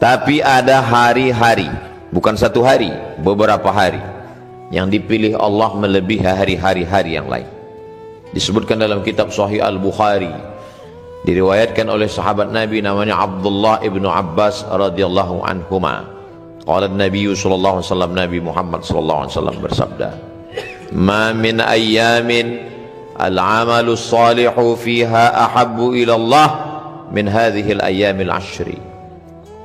Tapi ada hari-hari, bukan satu hari, beberapa hari yang dipilih Allah melebihi hari-hari yang lain. Disebutkan dalam kitab Sahih Al-Bukhari, diriwayatkan oleh sahabat Nabi namanya Abdullah ibnu Abbas radhiyallahu anhuma. Qala Nabi sallallahu alaihi wasallam, Nabi Muhammad sallallahu alaihi wasallam bersabda, "Ma min ayyamin al-'amalu salihu fiha ahabbu ila Allah min hadhihi al-ayyamil 'ashri."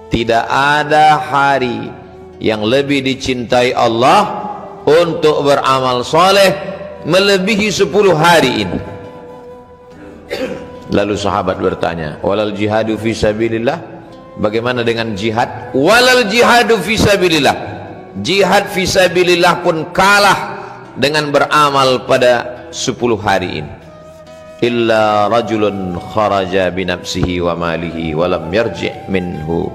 Tidak ada hari yang lebih dicintai Allah untuk beramal soleh melebihi 10 hari ini. Lalu sahabat bertanya, walal jihadu fi sabilillah, bagaimana dengan jihad? Walal jihadu fi sabilillah, jihad fi sabilillah pun kalah dengan beramal pada 10 hari ini. Illa rajulun kharaja binafsihi wa malihi walam yarji' minhu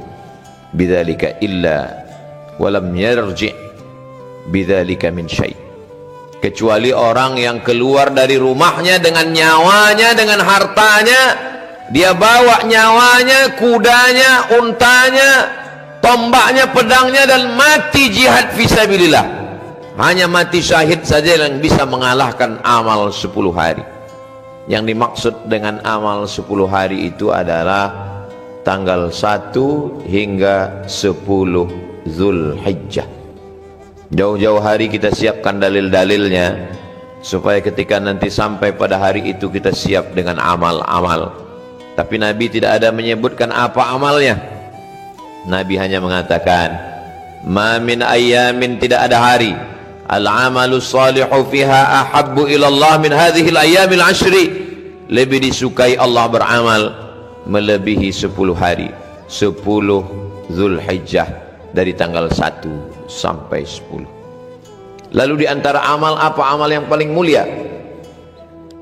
bidzalika illa walam yarji' bidzalika min syai'. Kecuali orang yang keluar dari rumahnya dengan nyawanya, dengan hartanya, dia bawa nyawanya, kudanya, untanya, tombaknya, pedangnya, dan mati jihad fisabilillah. Hanya mati syahid saja yang bisa mengalahkan amal 10 hari. Yang dimaksud dengan amal 10 hari itu adalah tanggal 1 hingga 10 Zulhijjah. Jauh-jauh hari kita siapkan dalil-dalilnya supaya ketika nanti sampai pada hari itu kita siap dengan amal-amal. Tapi Nabi tidak ada menyebutkan apa amalnya. Nabi hanya mengatakan, ma min ayyamin, tidak ada hari, al-amalu salihu fiha ahabbu ilallah min hadhil ayyamil 'ashri, lebih disukai Allah beramal melebihi 10 hari, 10 Zulhijjah, dari tanggal 1 sampai 10. Lalu di antara amal, apa amal yang paling mulia?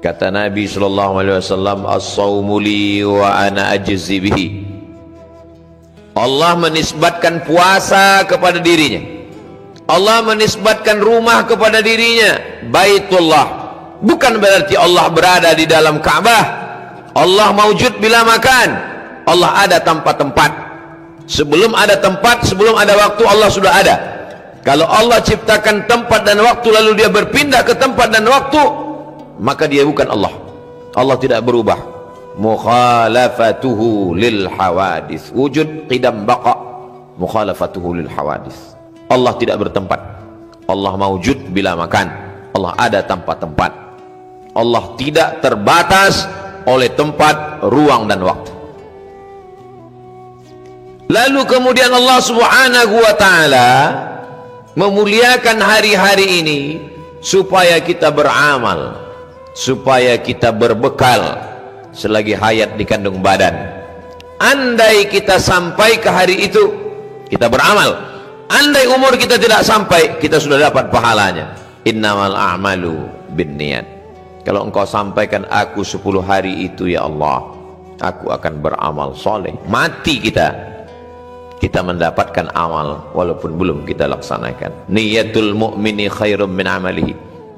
Kata Nabi sallallahu alaihi wasallam, as-shaumu li wa ana ajzi bihi. Allah menisbatkan puasa kepada dirinya. Allah menisbatkan rumah kepada dirinya, Baitullah. Bukan berarti Allah berada di dalam Ka'bah. Allah maujud bila makan. Allah ada tanpa tempat. Sebelum ada tempat, sebelum ada waktu, Allah sudah ada. Kalau Allah ciptakan tempat dan waktu lalu dia berpindah ke tempat dan waktu, maka dia bukan Allah. Allah tidak berubah. Mukhalafatuhu lil hawadis, wujud qidam baqa, mukhalafatuhu lil hawadis. Allah tidak bertempat. Allah maujud bila makan. Allah ada tanpa tempat. Allah tidak terbatas oleh tempat, ruang dan waktu. Lalu kemudian Allah Subhanahu wa ta'ala memuliakan hari-hari ini supaya kita beramal, supaya kita berbekal selagi hayat di kandung badan. Andai kita sampai ke hari itu, kita beramal. Andai umur kita tidak sampai, kita sudah dapat pahalanya. Innamal a'malu binniyat. Kalau engkau sampaikan aku 10 hari itu, ya Allah, aku akan beramal soleh. Mati kita mendapatkan amal walaupun belum kita laksanakan. Niyatul mu'mini khairum min amalihi.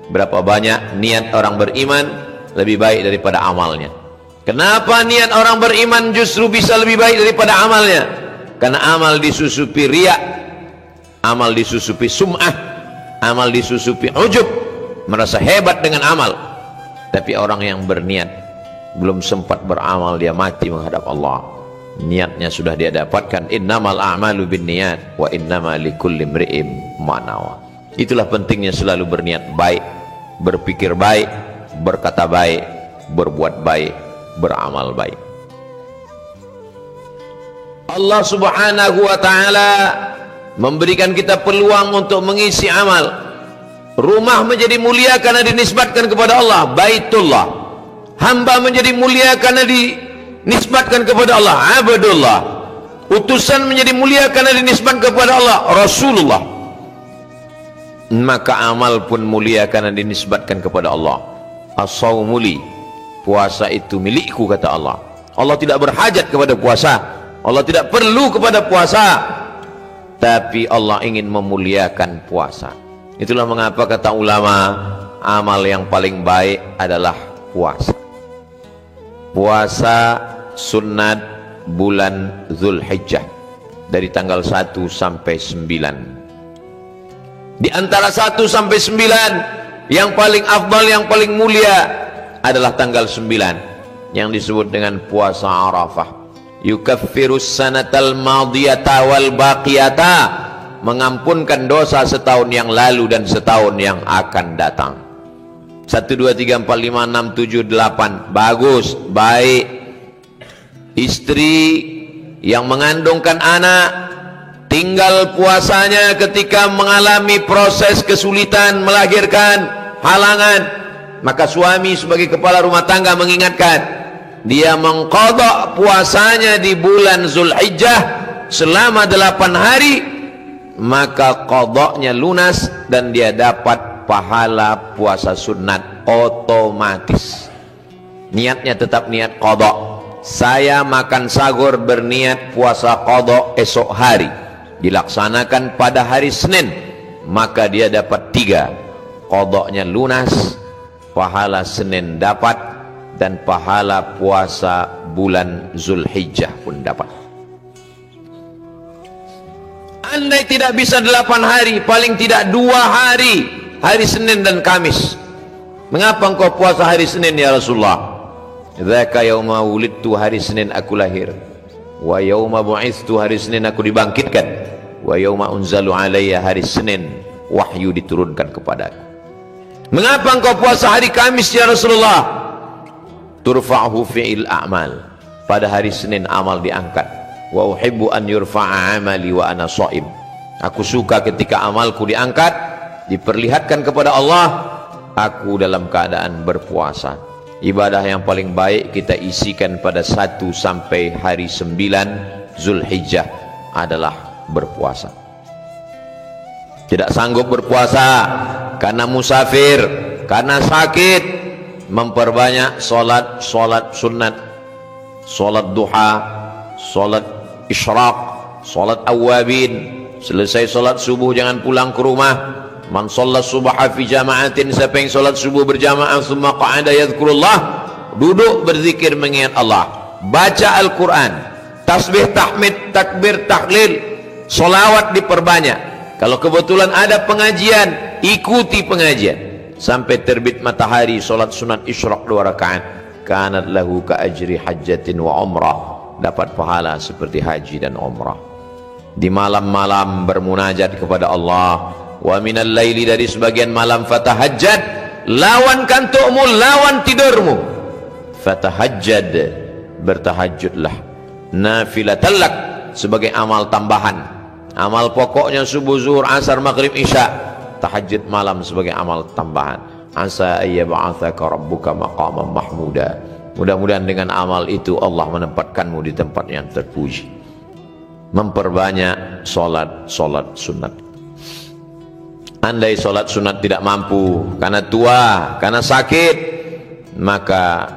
Berapa banyak niat orang beriman lebih baik daripada amalnya. Kenapa niat orang beriman justru bisa lebih baik daripada amalnya? Karena amal disusupi riya, amal disusupi sum'ah, amal disusupi ujub, merasa hebat dengan amal. Tapi orang yang berniat belum sempat beramal, dia mati menghadap Allah, niatnya sudah dia dapatkan. Innamal a'malu binniyat wa innama likulli imri'in ma nawa. Itulah pentingnya selalu berniat baik, berpikir baik, berkata baik, berbuat baik, beramal baik. Allah Subhanahu wa ta'ala memberikan kita peluang untuk mengisi amal. Rumah menjadi mulia karena dinisbatkan kepada Allah, Baitullah. Hamba menjadi mulia karena dinisbatkan kepada Allah, Abdullah. Utusan menjadi mulia karena dinisbatkan kepada Allah, Rasulullah. Maka amal pun mulia karena dinisbatkan kepada Allah. As-shaumu li, puasa itu milikku, kata Allah. Allah tidak berhajat kepada puasa, Allah tidak perlu kepada puasa, tapi Allah ingin memuliakan puasa. Itulah mengapa kata ulama, amal yang paling baik adalah puasa. Puasa sunat bulan Zulhijjah. dari tanggal 1 sampai 9. Di antara 1 sampai 9 yang paling afdal, yang paling mulia adalah tanggal 9 yang disebut dengan puasa Arafah. Yukaffirus sanatal madiyata wal baqiyata, mengampunkan dosa setahun yang lalu dan setahun yang akan datang. 1, 2, 3, 4, 5, 6, 7, 8. Bagus, baik. Istri yang mengandungkan anak, tinggal puasanya ketika mengalami proses kesulitan melahirkan, halangan, maka suami sebagai kepala rumah tangga mengingatkan, dia mengqadha puasanya di bulan Zulhijjah selama 8 hari, maka qadhanya lunas dan dia dapat pahala puasa sunat otomatis. Niatnya tetap niat qadha. Saya makan sahur berniat puasa qadha esok hari, dilaksanakan pada hari Senin, maka dia dapat 3, qadhanya lunas, pahala Senin dapat, dan pahala puasa bulan Zulhijjah pun dapat. Andai tidak bisa 8 hari, paling tidak 2 hari, hari Senin dan Kamis. Mengapa engkau puasa hari Senin ya Rasulullah? Dzaka yauma wulidtu, hari Senin aku lahir. Wa yauma bu'itstu, hari Senin aku dibangkitkan. Wa yauma unzalu alayya, hari Senin wahyu diturunkan kepadaku. Mengapa engkau puasa hari Kamis ya Rasulullah? Turfa'hu fi'il a'mal, pada hari Senin amal diangkat. Wa uhibbu an yurfa'a amali wa ana sha'im, aku suka ketika amalku diangkat, diperlihatkan kepada Allah, aku dalam keadaan berpuasa. Ibadah yang paling baik kita isikan pada 1 sampai hari 9 Zulhijjah adalah berpuasa. Tidak sanggup berpuasa karena musafir, karena sakit, memperbanyak solat sunat, solat duha, solat isyraq, solat awabin. Selesai solat subuh jangan pulang ke rumah. Man shallat subha fi jama'atin, siapa yang solat subuh berjamaah, summa qa'ada yadhkurullah, duduk berzikir mengingat Allah, baca Al-Quran, tasbih, tahmid, takbir, tahlil, solawat diperbanyak. Kalau kebetulan ada pengajian, ikuti pengajian sampai terbit matahari. Solat sunat isyraq 2 rakaat, kanat lahu ka ajri hajjatin wa umrah, dapat pahala seperti haji dan umrah. Di malam-malam bermunajat kepada Allah. Wa minal laili, dari sebagian malam, fatahajjad, lawan kantukmu, lawan tidurmu, fatahajjad, bertahajudlah, nafilatallak, sebagai amal tambahan. Amal pokoknya subuh, zuhur, asar, maghrib, isya. Tahajud malam sebagai amal tambahan. Asa ayyab'atsaka rabbuka maqaman mahmuda, mudah-mudahan dengan amal itu Allah menempatkanmu di tempat yang terpuji. Memperbanyak solat sunat. Andai solat sunat tidak mampu karena tua, karena sakit, maka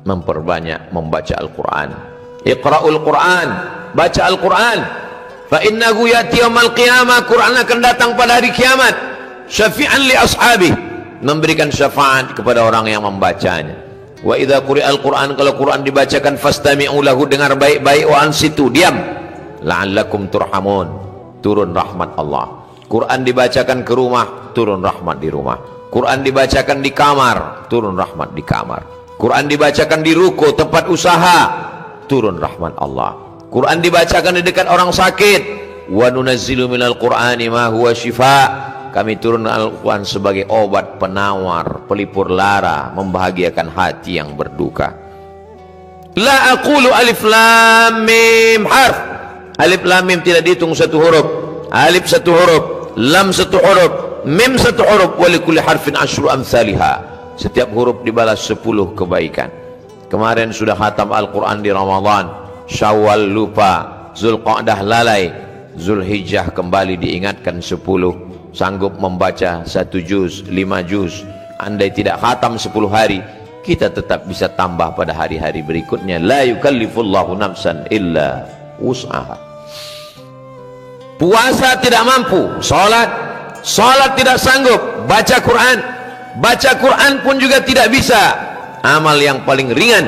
memperbanyak membaca Al-Quran. Iqra'ul Quran, baca Al-Quran. Fa innahu ya'ti yaumal qiyamah, Quran akan datang pada hari kiamat. Syafi'an li ashabi, memberikan syafaat kepada orang yang membacanya. Wa idza quri'al Quran, kalau Quran dibacakan, fastami'u lahu, dengar baik-baik, wa ansitu, diam, la'allakum turhamun, turun rahmat Allah. Quran dibacakan ke rumah, turun rahmat di rumah. Quran dibacakan di kamar, turun rahmat di kamar. Quran dibacakan di ruko, tempat usaha, turun rahmat Allah. Quran dibacakan di dekat orang sakit. Wa nunazzilu minal Qur'ani ma huwa shifa, kami turun Al-Quran sebagai obat penawar, pelipur lara, membahagiakan hati yang berduka. La aqulu alif lam mim harf, alif lam mim tidak dihitung 1 huruf, alif 1 huruf, lam 1 huruf, mim 1 huruf, wa likulli harfin asyru amsalihha, setiap huruf dibalas 10 kebaikan. Kemarin sudah khatam Al-Quran di Ramadan, Syawal lupa, Zulqa'dah lalai, Zulhijjah kembali diingatkan 10, sanggup membaca 1 juz, 5 juz. Andai tidak khatam 10 hari, kita tetap bisa tambah pada hari-hari berikutnya. La yukallifullahu nafsan illa wus'aha. Puasa tidak mampu, Salat tidak sanggup, baca Quran pun juga tidak bisa. Amal yang paling ringan,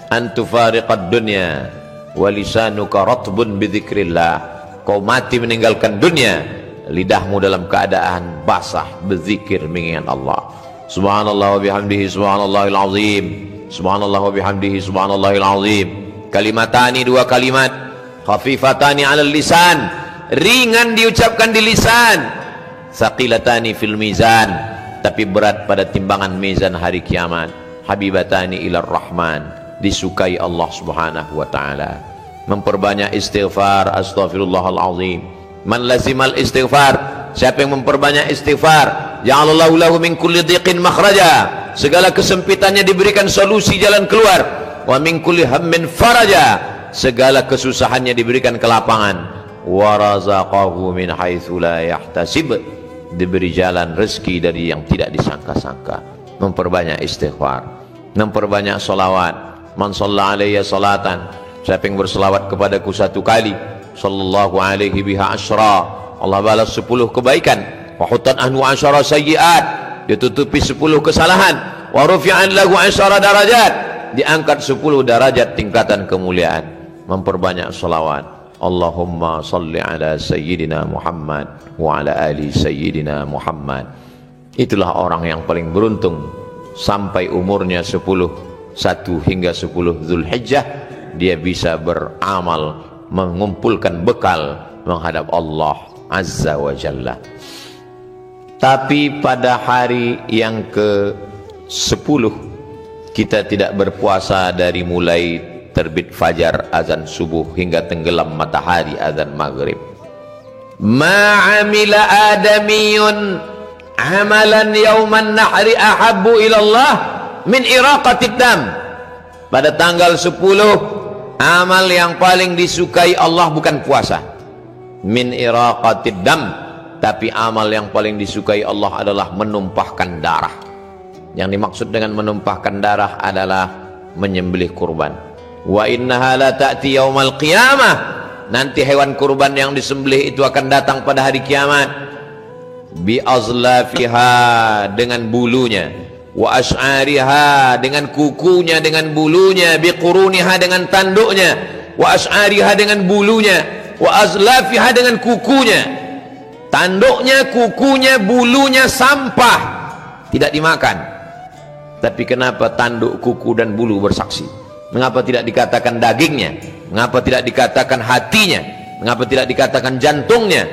antufariqad dunya wa lisanuka ratbun bidzikrillah, kau mati meninggalkan dunia, lidahmu dalam keadaan basah berzikir mengingat Allah. Subhanallah wa bihamdihi subhanallahil azim. Subhanallah wa bihamdihi subhanallahil azim. Kalimatani, dua kalimat, khafifatani 'alal lisan, ringan diucapkan di lisan, tsaqilatani fil mizan, tapi berat pada timbangan mizan hari kiamat. Habibatani ilar rahman, disukai Allah subhanahu wa ta'ala. Memperbanyak istighfar, astaghfirullahalazim. Man lazimal istighfar, siapa yang memperbanyak istighfar, ja'alallahu lahu min kulli dhiqin makhraja, segala kesempitannya diberikan solusi jalan keluar. Wa min kulli hammin faraja, segala kesusahannya diberikan kelapangan. Wa razaqahu min haitsu la yahtasib, diberi jalan rezeki dari yang tidak disangka-sangka. Memperbanyak istighfar, memperbanyak salawat. Man shalla alayya salatan, siapa yang berselawat kepadaku satu kali, sallallahu alaihi biha asyra, Allah balas 10 kebaikan. Wa hutan anhu asyara sayyiat, ditutupi 10 kesalahan. Wa rufi'an lahu asyara darajat, diangkat 10 derajat tingkatan kemuliaan. Memperbanyak salawat. Allahumma salli ala sayyidina Muhammad wa ala ali sayyidina Muhammad. Itulah orang yang paling beruntung, sampai umurnya 1 hingga 10 Zulhijjah dia bisa beramal, mengumpulkan bekal menghadap Allah Azza wa Jalla. Tapi pada hari yang ke-10 kita tidak berpuasa dari mulai terbit fajar azan subuh hingga tenggelam matahari azan maghrib. Ma'amila adamiyun amalan yauman nahri ahabbu ilallah min iraqatid dam. Pada tanggal 10 amal yang paling disukai Allah bukan puasa, min iraqatid dam, tapi amal yang paling disukai Allah adalah menumpahkan darah. Yang dimaksud dengan menumpahkan darah adalah menyembelih kurban. Wa innaha la ta'ti yaumal qiyamah, nanti hewan kurban yang disembelih itu akan datang pada hari kiamat. Bi azlafiha, dengan bulunya, wa ash'ariha, dengan kukunya, dengan bulunya, bi quruniha, dengan tanduknya, wa ash'ariha, dengan bulunya, wa azlafiha, dengan kukunya. Tanduknya, kukunya, bulunya sampah, tidak dimakan. Tapi kenapa tanduk, kuku dan bulu bersaksi? Mengapa tidak dikatakan dagingnya? Mengapa tidak dikatakan hatinya? Mengapa tidak dikatakan jantungnya?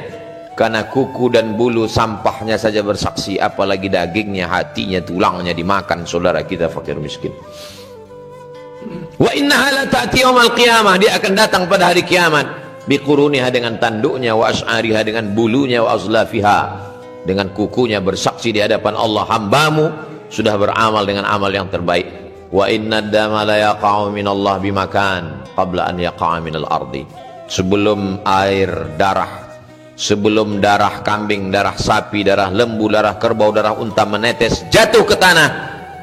Karena kuku dan bulu sampahnya saja bersaksi, apalagi dagingnya, hatinya, tulangnya dimakan saudara kita fakir miskin. Wa innaha la ta'ti yaumal qiyamah, dia akan datang pada hari kiamat. Biquruniha, dengan tanduknya, wa ash'ariha, dengan bulunya, wa azlafiha, dengan kukunya, bersaksi di hadapan Allah, hambamu sudah beramal dengan amal yang terbaik. Wa inna dama la yaqa'u minallah bimakan qabla an yaqa'a minal ardi. Sebelum air darah, sebelum darah kambing, darah sapi, darah lembu, darah kerbau, darah unta menetes jatuh ke tanah,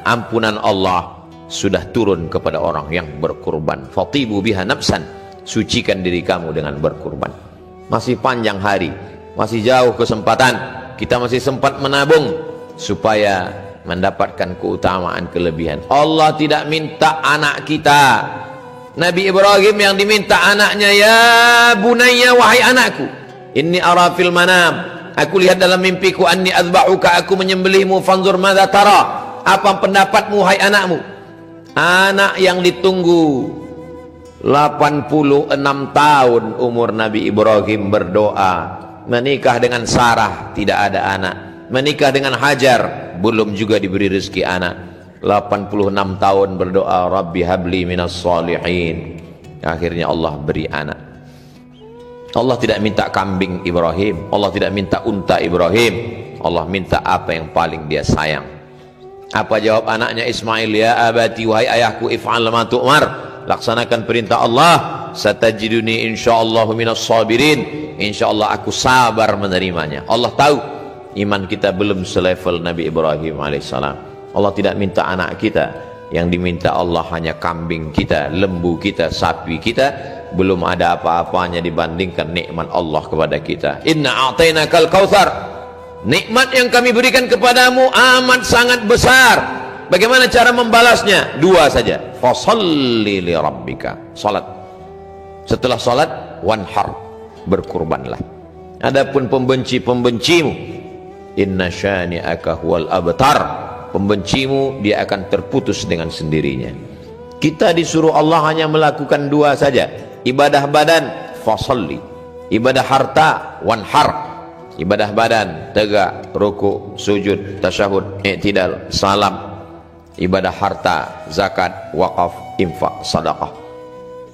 ampunan Allah sudah turun kepada orang yang berkurban. Fatibu biha nafsan, sucikan diri kamu dengan berkurban. Masih panjang hari, masih jauh kesempatan, kita masih sempat menabung supaya mendapatkan keutamaan kelebihan. Allah tidak minta anak kita. Nabi Ibrahim yang diminta anaknya, ya bunayya, wahai anakku, inni ara fil manam, aku lihat dalam mimpiku, anni azba'uka, aku menyembelihmu, fanzur madza tara, apa pendapatmu hai anakmu. Anak yang ditunggu 86 tahun umur Nabi Ibrahim berdoa, menikah dengan Sarah tidak ada anak, menikah dengan Hajar belum juga diberi rezeki anak. 86 tahun berdoa, Rabbi habli minas salihin, akhirnya Allah beri anak. Allah tidak minta kambing Ibrahim, Allah tidak minta unta Ibrahim, Allah minta apa yang paling dia sayang. Apa jawab anaknya Ismail? Ya abati, wahai ayahku, if'al ma tu'mar, laksanakan perintah Allah, satajiduni insyaallah minas sabirin, insyaallah aku sabar menerimanya. Allah tahu iman kita belum selevel Nabi Ibrahim alaihissalam. Allah tidak minta anak kita, yang diminta Allah hanya kambing kita, lembu kita, sapi kita, belum ada apa-apanya dibandingkan nikmat Allah kepada kita. Inna a'tainakal kautsar, nikmat yang kami berikan kepadamu amat sangat besar. Bagaimana cara membalasnya? 2 saja, fasholli li rabbika, salat. Setelah salat, wanhar, berkurbanlah. Adapun pembenci-pembencimu, inna syani'aka huwal abtar, pembencimu dia akan terputus dengan sendirinya. Kita disuruh Allah hanya melakukan dua saja, ibadah badan fasalli, ibadah harta wanhar. Ibadah badan tegak, ruku, sujud, tasyahud, i'tidal, salam. Ibadah harta zakat, wakaf, infak, sedekah.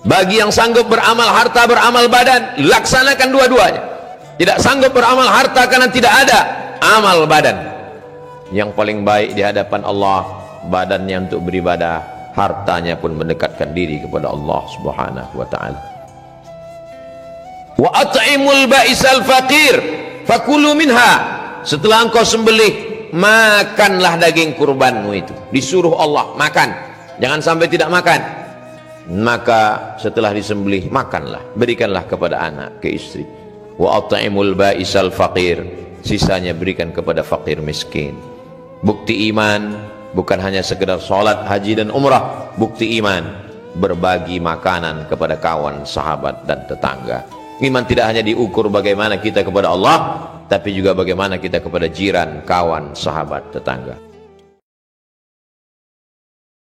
Bagi yang sanggup beramal harta, beramal badan, laksanakan dua-duanya. Tidak sanggup beramal harta karena tidak ada amal badan. Yang paling baik di hadapan Allah badannya untuk beribadah, hartanya pun mendekatkan diri kepada Allah Subhanahu wa taala. Wa at'imul ba'isal faqir fakulu minha. Setelah engkau sembelih, makanlah daging kurbanmu itu. Disuruh Allah makan, jangan sampai tidak makan. Maka setelah disembelih, makanlah, berikanlah kepada anak, ke istri. Wa at'imul ba'isal faqir, sisanya berikan kepada fakir miskin. Bukti iman bukan hanya sekedar sholat, haji dan umrah. Bukti iman berbagi makanan kepada kawan, sahabat dan tetangga. Iman tidak hanya diukur bagaimana kita kepada Allah, tapi juga bagaimana kita kepada jiran, kawan, sahabat, tetangga.